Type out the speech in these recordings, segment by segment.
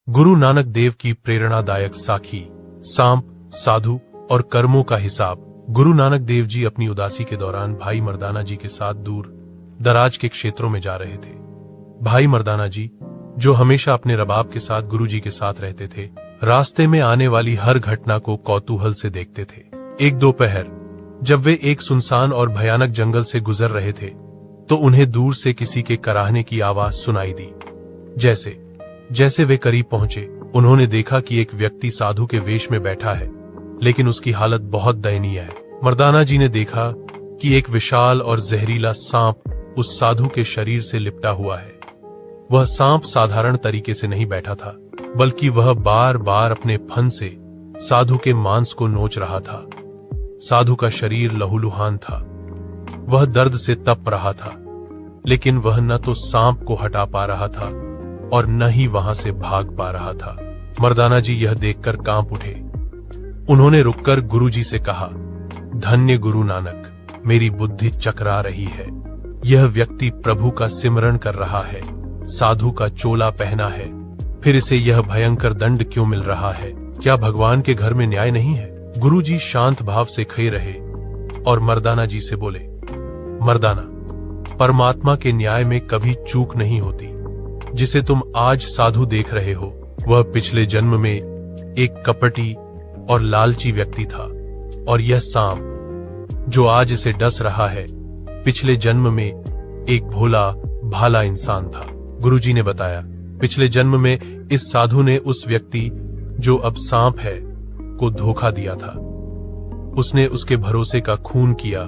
गुरु नानक देव की प्रेरणादायक साखी, सांप, साधु और कर्मों का हिसाब। गुरु नानक देव जी अपनी उदासी के दौरान भाई मर्दाना जी के साथ दूर दराज के क्षेत्रों में जा रहे थे। भाई मर्दाना जी, जो हमेशा अपने रबाब के साथ गुरु जी के साथ रहते थे, रास्ते में आने वाली हर घटना को कौतूहल से देखते थे। एक दोपहर जब वे एक सुनसान और भयानक जंगल से गुजर रहे थे, तो उन्हें दूर से किसी के कराहने की आवाज सुनाई दी। जैसे वे करीब पहुंचे, उन्होंने देखा कि एक व्यक्ति साधु के वेश में बैठा है, लेकिन उसकी हालत बहुत दयनीय है। मर्दाना जी ने देखा कि एक विशाल और जहरीला सांप उस साधु के शरीर से लिपटा हुआ है। वह सांप साधारण तरीके से नहीं बैठा था, बल्कि वह बार बार अपने फन से साधु के मांस को नोच रहा था। साधु का शरीर लहूलुहान था, वह दर्द से तप रहा था, लेकिन वह न तो सांप को हटा पा रहा था और न ही वहां से भाग पा रहा था। मर्दाना जी यह देखकर कांप उठे। उन्होंने रुककर गुरु जी से कहा, धन्य गुरु नानक, मेरी बुद्धि चकरा रही है। यह व्यक्ति प्रभु का सिमरन कर रहा है, साधु का चोला पहना है, फिर इसे यह भयंकर दंड क्यों मिल रहा है? क्या भगवान के घर में न्याय नहीं है? गुरु जी शांत भाव से खड़े रहे और मर्दाना जी से बोले, मर्दाना, परमात्मा के न्याय में कभी चूक नहीं होती। जिसे तुम आज साधु देख रहे हो, वह पिछले जन्म में एक कपटी और लालची व्यक्ति था, और यह सांप जो आज इसे डस रहा है, पिछले जन्म में एक भोला भाला इंसान था। गुरुजी ने बताया, पिछले जन्म में इस साधु ने उस व्यक्ति जो अब सांप है को धोखा दिया था। उसने उसके भरोसे का खून किया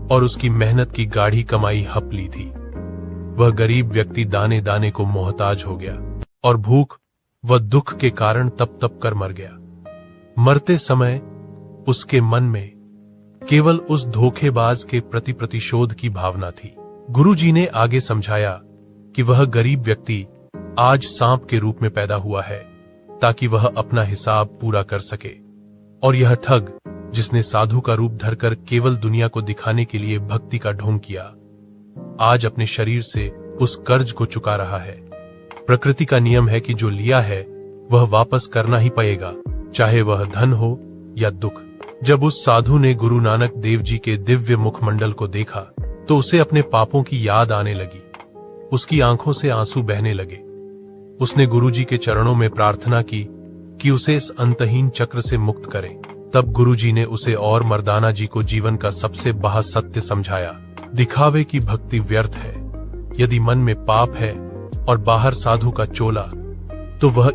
और उसकी मेहनत की गाढ़ी कमाई हप ली थी। वह गरीब व्यक्ति दाने दाने को मोहताज हो गया और भूख व दुख के कारण तप तप कर मर गया। मरते समय उसके मन में केवल उस धोखेबाज के प्रति प्रतिशोध की भावना थी। गुरुजी ने आगे समझाया कि वह गरीब व्यक्ति आज सांप के रूप में पैदा हुआ है, ताकि वह अपना हिसाब पूरा कर सके, और यह ठग जिसने साधु का रूप धरकर केवल दुनिया को दिखाने के लिए भक्ति का ढोंग किया, आज अपने शरीर से उस कर्ज को चुका रहा है। प्रकृति का नियम है कि जो लिया है वह वापस करना ही पड़ेगा, चाहे वह धन हो या दुख। जब उस साधु ने गुरु नानक देव जी के दिव्य मुखमंडल को देखा, तो उसे अपने पापों की याद आने लगी। उसकी आंखों से आंसू बहने लगे। उसने गुरुजी के चरणों में प्रार्थना की कि उसे इस अंतहीन चक्र से मुक्त करें। तब गुरुजी ने उसे और मर्दाना जी को जीवन का सबसे बड़ा सत्य समझाया। दिखावे की भक्ति व्यर्थ है। यदि मन में पाप है और बाहर साधु का चोला, तो वह